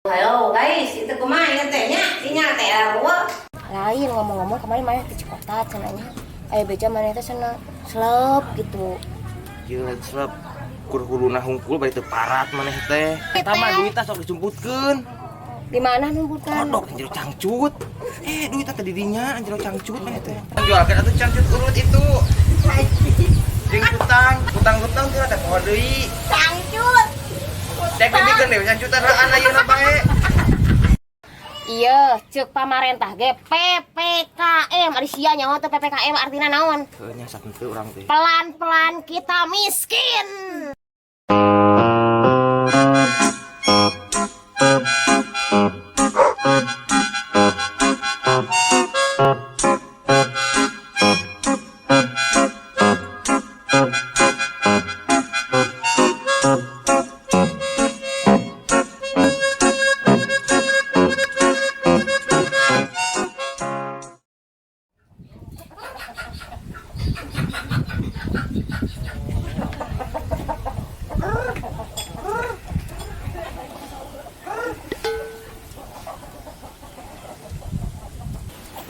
Halo guys, itu kumaha ya tehnya? Sinyal teh eueuh. Lain ngomong-ngomong kemarin mana di Cikota cenanya. Aya beja mana teh cenah slep gitu. Ieu lain slep. Kur-kuruna hungkul bari teu parat maneh teh. Eta mah duitna sok dijemputkeun. Di mana numputkan? Kodok anjir cangcut. Duitna teh di dinya anjir cangcut maneh teh. Jualkeun atuh cangcut urut itu. Jeung utang teh ada poho deui. Cangcut. Dek dikeun deui cangcutan raan ayeuna bae. Iya, ceuk pamarentah ge PPKM. Ari sia nyaho teh PPKM artina naon? Heuh nya sakitu urang teh. Pelan-pelan kita miskin.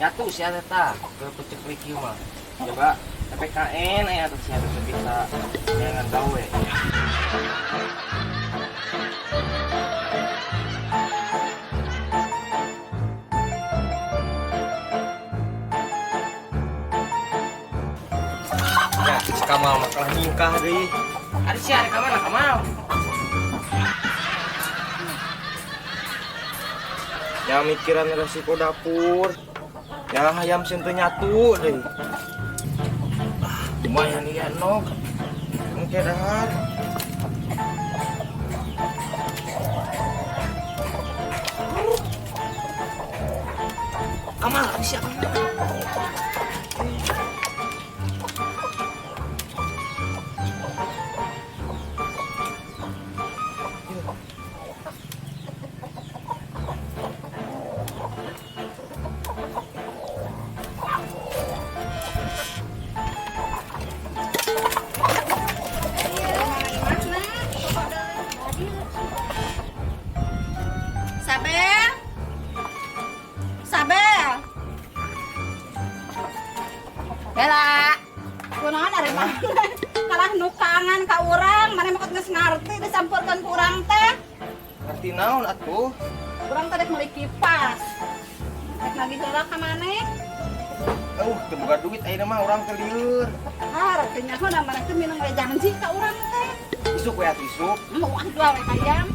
Nyatu sia eta ke pecek riki mah. Coba PPKN aya atuh sia teh bisa jangan gawe. Ya, si Kamal mah kalah nikah deui. Ari sia ari Kamal. Ya mikiran resiko dapur. Ya hayam sentuh nyatu deh. Lumayan ya nok. Mungkin dahar. Kamal siapa? Sabel. Bela. Kunaon ari mah? Kalah nukangan ka urang, maneh mah geus ngarti disampurkeun ku urang teh. Ngerti naon atuh? Urang teh dek meuli kipas. Dek lagi heula ka maneh. Teu boga duit ayeuna mah urang teh lieur. Teh nyaho da maneh teh minang we janji ka urang teh. Isuk we atuh isuk. Moal dua we hayam.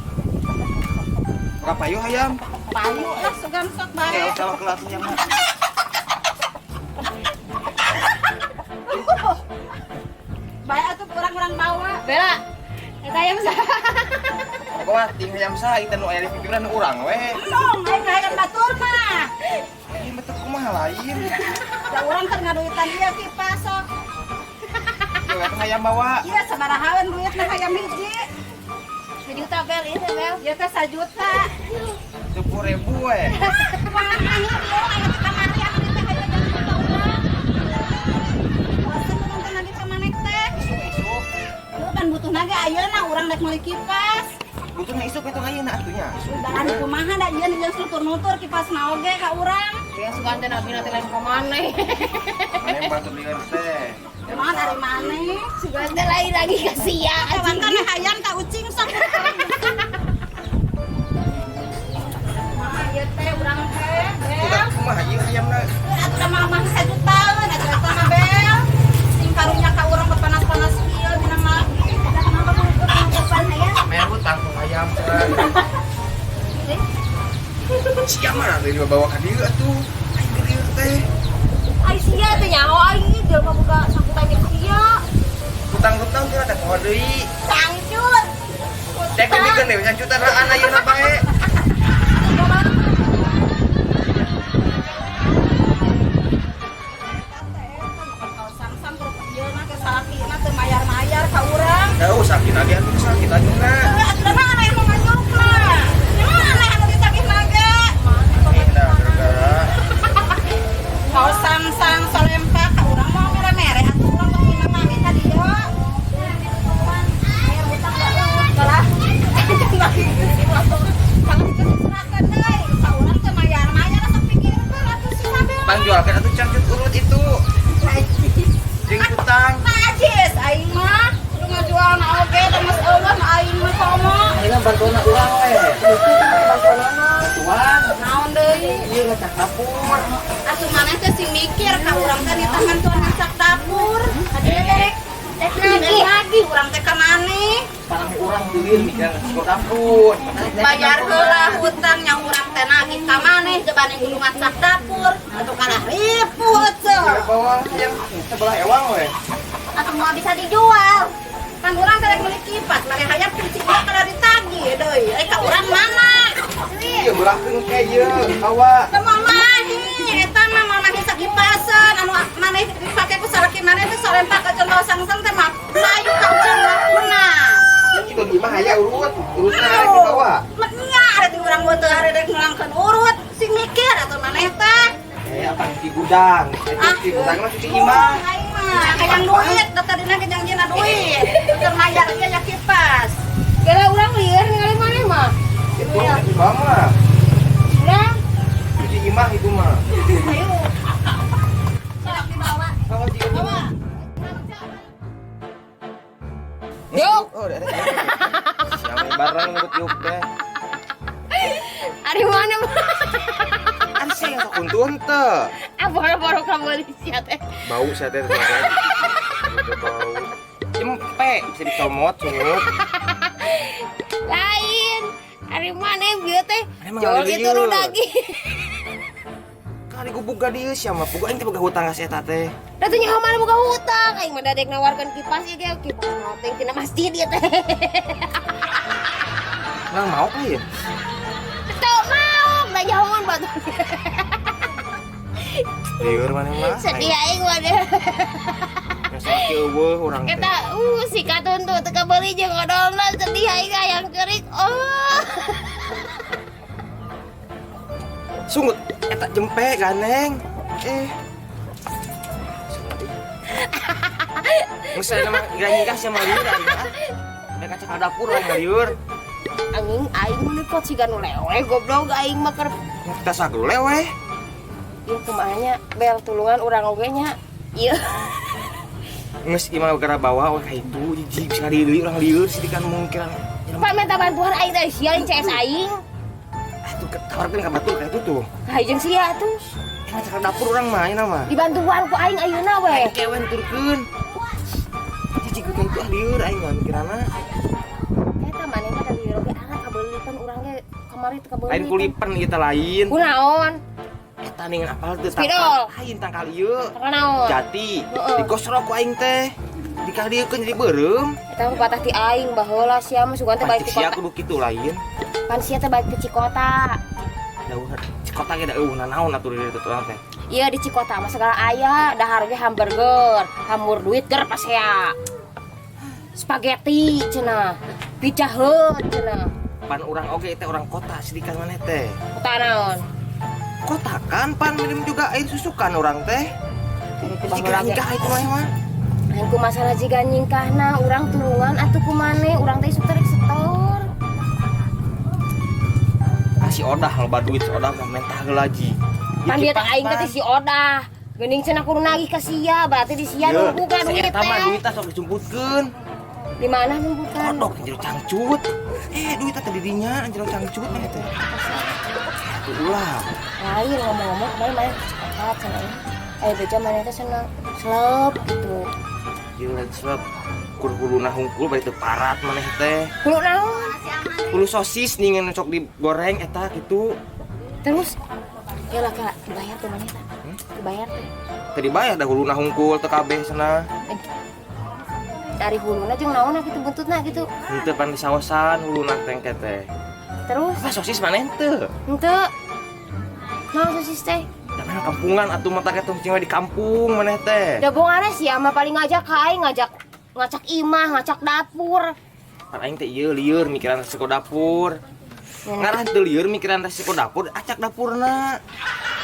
Berapa yuk hayam? Payu lah sugan sok bae. Ya sama kelasnya mah. Bae atuh urang-urang bawa. Bela. Eta aya mah. Kumaha ting hayam saha itu nu aya di pikiran urang we. Long, aing hayam batur mah. Ieu mah teu kumaha lain. Da urang keur ngaduitan ieu kipas sok. Yo eta hayam bawa. Iya sabarahaeun duitna hayam hiji. 1 juta bel itu bel. Ieu teh 1 juta. 10.000 we. Kumaha anu lo aya di kamari atuh teh hayam ka urang. Bosen nonton lagi ka maneh teh. Isuk. Lu kan butuh naga ayeuna urang dek meuli kipas. Butuhna isuk eta ayeuna atunya. Dan kumaha da ieu jeung nutur-nutur kipasna oge ka urang. Ya sugan teh nabi teh lain ka maneh. Maneh bantu lieur teh. Cuman dari maneh? Sugan teh lain lagi ka sia. Kawan kan hayam ka ucing sok. Kumaha ieu teh urang teh? Udah kumaha ieu hayamna? Atuh mah mah 1 jutaan, atuh eta mah bel. Sing karunya ka urang panas-panas ieu dina lagi. Da kenapa kudu depan hayam? Aya hutang ku hayam teh. Sia mah teh dibawa ka dieu atuh. Aing di dieu teh. Ai sia teh nyaho aing jelema boga sangkutan jeung sia. Hutang-hutang teh ada poho deui. Cangcut. Dek dikeun deui cangcutan raan ayeuna bae. Sam-sam terus ieu na ke salakina teu mayar-mayar ka urang. Teu sakit lagi atuh sakit ayeuna. Atuh mah aneh mah ngajukna. Nyaho aneh anu ditagih naga. Indah gara-gara Kau sang-sang solempa ka urang mau mere-mere atuh urang teh dina mami ka dieu. Aya hutang da eueuh. Kalah. Lagi ka jualkan atuh cangcut urut itu. Jeung kutang. Najis aing mah. Kudu ngajual na oge teh Mas Allah na aing mah komo. Aing bantuan urang we. Bantuan. Naon deui? Ieu ngecak dapur. Atuh maneh teh sing mikir ka urang teh ditahan tuan ngacak dapur. Lagi urang teh ka maneh. Parang urang teuing mikir ngecak dapur. Bayar heula hutang yang urang teh nagih ka maneh jebane kudu ngacak dapur. Atuh kalah ribut Di bawah yang sebelah ewang we. atau mau bisa dijual kan orang kadang beli kipas mari hayap cuci kada ditagih deui ai ka urang mana Iya berahkeun ke ieu kawa. teu mamahi eta mah mamahi sakipasan anu maneh dipake ku sareki maneh teh sorempak ka contoh sangsang teh mah layu ka urang lapunna Kita di mah aya urutna ada di bawah. nya ada di urang teu hareudeuk ngulangkeun urut sing mikir atuh maneh teh Apa di gudang? Di gudang mah cuci imah. aing mah kajang duit data dina kajang dina duit keur mayar ge nya kipas Kira urang lieur ningali maneh mah. Itu di bawah mah. Urang Cuci imah itu mah. ayo sok dibawa Kalau di bawa Yuk. Oh, ada. Siapa barang ngurut yuk teh. Ari mana mah? Kan saya yang keuntuan teh. Boro-boro ka meuli sia teh. Bau saya teh. Bau. Cempe bisa dicomot, sungut. Lain. Ari mana bieu teh? Emang Jual ari itu lieur. daging. Kali gubuk ka dieu sia mah pugu aing teh boga hutang ka si eta teh. Da teh nyaho mana boga hutang, aing mah dadek nawarkeun kipas ieu ge kipas noteng tina masjid ieu teh. Nang mau ka ya? Teu mau, da nyahoan batu. Lieur mana mah? Sedih aing mah deh. Sakit eueuh urang teh. Eta si katuntut teu kabeuli jeung odolna sedih aing hayang keurik. Oh. Sungut eta jempe ganeng. Misalnya mah gak sama liur aing mah. Da kaca ka dapur aing liur. Aing menikot si ganu lewe goblok aing mah keur Kita sagule we. ieu kumahanya bel tulungan urang oge nya. Ieu. Geus imah gara bawa we ka itu jijik sekali deui urang liur sidikan mungkiran. Pak minta bantuan aing teh sia CS aing. Atuh tawarkeun ka batur ka itu tuh. Hayeung sia atuh. Kaca ka dapur urang mah ayeuna mah. Dibantuan ku aing ayeuna we. Kewen turkeun. Jijik ka itu liur aing mah mikirana. Eta manehna da lieur oge anak kabeulikeun urang ge kamari teu kabeuli. Lain kulipan ieu teh lain. Kunaon? Eta ningan apal teu Spidol. lain tangkal ieu. Kunaon? Jati. Heeh. Digosrok ku aing teh. Dikadiekeun jadi beureum. Eta mah patah ti aing baheula sia mah sugan teh baik ti Sia kota. kudu kitu lain. Pan sia teh baik ti Cikota. Dauh Cikota ge da eueuh naon atuh di ditu urang teh. Iya di Cikota mah segala aya, dahar ge hamburger, hamur duit ger pasea. Spaghetti cenah. Pizza Hut cenah. Pan urang oge teh urang kota sidikan maneh teh. Kota naon? Kota kan pan minum juga air susu kan urang teh. Jadi Jika nikah itu mah. Lain ku masalah jiga nyingkahna urang tulungan atuh kumane urang teh suterik setor. Si Odah loba duit si Odah mah mentah gelaji. Pan dia teh aing teh si Odah. Geuning cenah kudu nagih ka sia, berarti di sia nunggu ka duit Eta mah teh. duitna sok dijumputkeun. Di mana nunggukan? Kodok anjir cangcut. Duitna teh di dinya anjir cangcut mah teh. Ulah. Lain ngomong-ngomong kemarin main Cikota cenah. Beja mana teh senang slep gitu. Jeung sebab hulu-huluna hungkul bari teu parat maneh teh. Kudu naon? Hulu sosis ningan sok digoreng eta gitu. Terus ya lah kak dibayar tuh mana teh? Dibayar teh. Teu dibayar dah huluna hungkul teu kabeh cenah. Dari huluna jeung naonna gitu buntutna gitu. Henteu pan di saosan huluna tengket teh. Terus Apa sosis maneh teu? henteu. Naon sosis teh? Da mana kampungan atuh mata kitu cing di kampung maneh teh. Da bongana sih mah paling ngajak ka aing ngacak imah, ngacak dapur. Pan aing teh ieu lieur mikiran resiko dapur. Ngaran teu lieur mikiran resiko dapur, acak dapurna.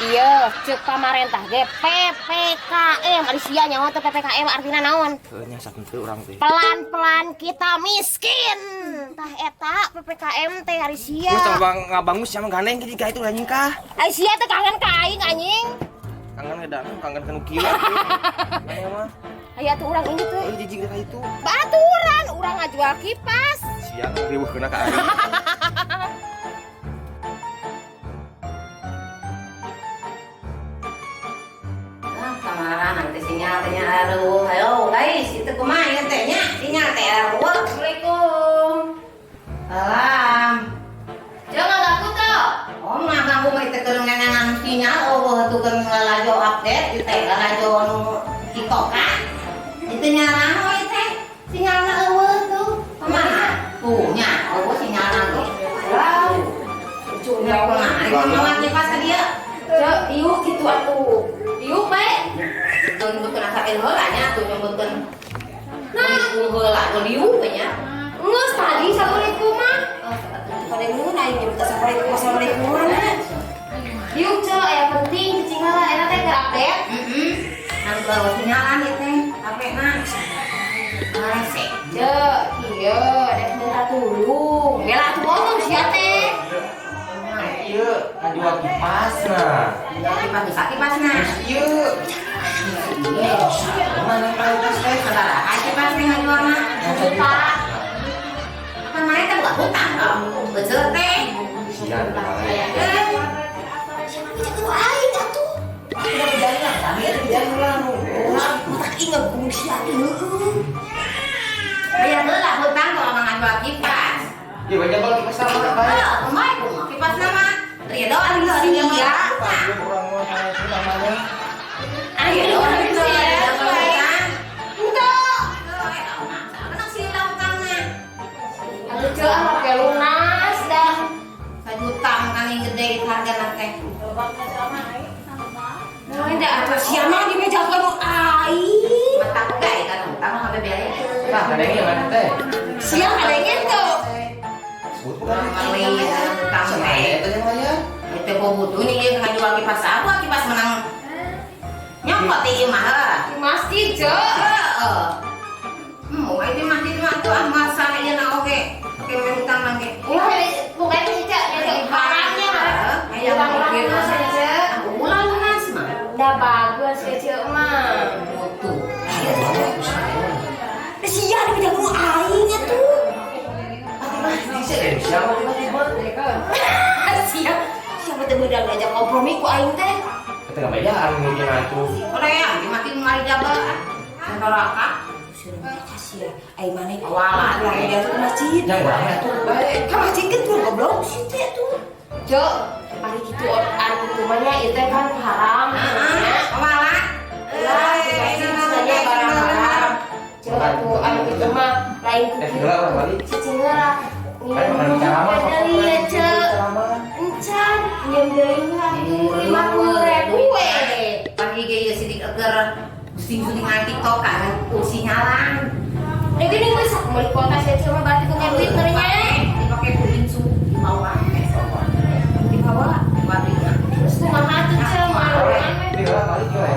Iya, ceuk pamarentah ge PPKM. Ari sia nyaho teh PPKM artina naon? Heuh nya sakitu urang teh. Pelan-pelan kita miskin. Tah eta PPKM teh hari sia. Geus coba ngabangus sama gandeng jadi ka itu anjing kah? Ai sia teh kangen ka aing anjing. Kangen ngedan, kangen kanu kilat. Mana mah? Aya tuh urang ini tuh. Oh, jijik dah itu. Baturan urang ngajual kipas. Siang riweuh kena ka ari. Kamaran nanti sinyal tanya aduh. Halo guys, itu kumaha ieu teh nya? Sinyal teh aduh. Assalamualaikum. Salam. Jangan ganggu tuh. Oh, mah ganggu mah teh keur ngenengan sinyal oh tuh keur ngalajo update ieu teh ngalajo anu TikTok-an. Itu nyarang we teh. Sinyalna eueuh tuh. Kumaha? Tuh nya, eueuh sinyalna ge. Wow. Cunya kumaha? Ngomong kipas ka dia. Cek, ieu kitu atuh. Ieu bae. Betul kena heula nya tuh nyebutkeun. Nah, heula liu we nya. Geus tadi assalamualaikum mah. Assalamualaikum aing minta assalamualaikum. Liu cek aya penting cicing heula eta teh keur update. Anu bawa sinyalan ieu teh HP-na. Rese. Cek, ieu ada minta tulung. Bela atuh ngomong sia teh. Ieu ngajual kipasna. Kipas bisa kipasna. Ieu. Mana kualitas teh? Saudara, kipas teh ngajual mah. Juta. Apa mana teh buat hutang dong. Betul teh. Sian kemarin. Itu aing atuh. Udah berjalan, tapi ada jalan lalu. Matak ingat kungsian heueuh. Aya heula hutang kalau ngajual kipas. Ieu banyak banget kipas sama bae. Kumaha kumaha kipasna mah. Ridho ari dia mah. Orang mau itu namanya. Ayo orang itu ya, kan? Enggak. Anak silau utangnya. Aduh, cek pakai lunas dah. Sajutang kali gede harga nanti. Nah, enggak apa siapa di meja kalau air. Mata gay kan utang sampai biaya. Nah, kadangnya mana teh? Siang kadangnya tuh. Sebut bukan Kali utang itu yang mana? Itu butuh nih dia ngajual kipas apa? Kipas menang. Nyokot di mah di masjid cek mau di masjid mah tuh ah masa aja na oke utang lagi bukan cek yang barangnya yang mikir saja ulang lunas mah udah bagus cek mah butuh siapa di bidang airnya tuh Siapa tiba-tiba? siapa tuh udah ngajak kompromi ku aing teh. Kita nggak bayar mungkin itu. Korea, dimati ngari jabal, neraka. Kasih ya, aing mana awalan lagi dia tuh masjid. Yang banyak tuh baik. Ka masjid kan tuh goblok sih teh tuh. Cok, ari kitu anu kumanya ieu teh kan haram. Heeh, awalan. Lah, itu saja barang haram. Cok, atuh anu kitu mah lain kudu. Orang balik. Cicing lah. Kan orang ceramah Dari ya, Cok. Encan, nyem deui lah 50.000 we. Pagi ge ieu sidik eger pusing-pusing ngan TikTok kan sinyalan. Da gini geus meuli kota saya cuma berarti punya duit ternya. Dipake kuring su di bawah. Di bawah batinya. Terus kumaha tuh Cel maluan we. Tinggal balik we.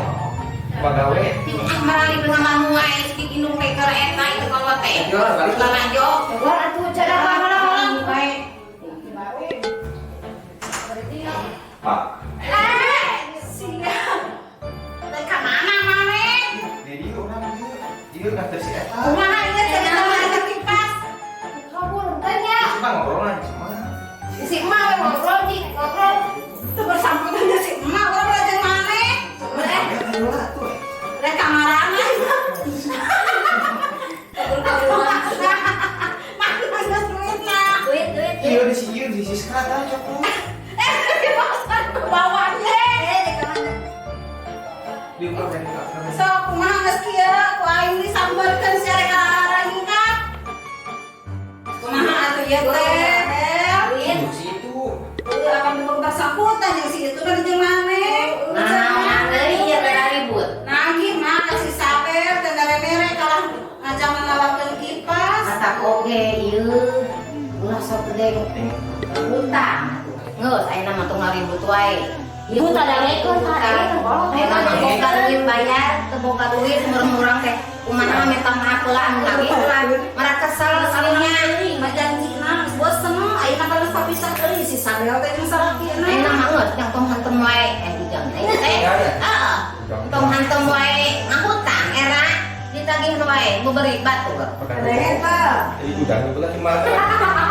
Pagawe. Tidak marali bersama muai sedikit indung teker eta itu kalau teh. Jual balik. Lanjo. Jual atuh cara mana bae. Pak. Siap. Teka mana mane? Jadi orang dia udah tersiap. Kumaha ieu teh ada kipas. Kabur tanya. Cuma ngobrol aja cuma. Si emak we ngobrol di ngobrol. Itu bersangkutan si emak ngobrol jeung mane? Rek kamarana. Duit. Iya di sisi sekarang coklat. Bawahnya. Di belakang. So, kumaha geus kieu? Ku aing disambarkeun sia rek arahina. Kumaha atuh ieu teh? Di situ. Akan bentuk tersakutan yang si itu kan jeung maneh. Nah, deui ieu teh ribut. Nah, gimana si saper teh mere kalah ngajak ngalawakeun kipas. Mata oge ieu. Ulah sok gede utang. Geus ayeuna mah tong ngaribut wae. Ieu tadarekeun ayeuna mah boga duit bayar, teu boga duit murang-murang teh. Kumaha minta maaf heula anu lagi ulah. Mara kesel salinya. Majanjina geus bosen ayeuna kan geus papisah euy si saper teh jeung salakina. Ayeuna mah geus yang tong hantem wae. Dijang teh. Heeh. wae, mau beri batu. Ini udah pula gimana?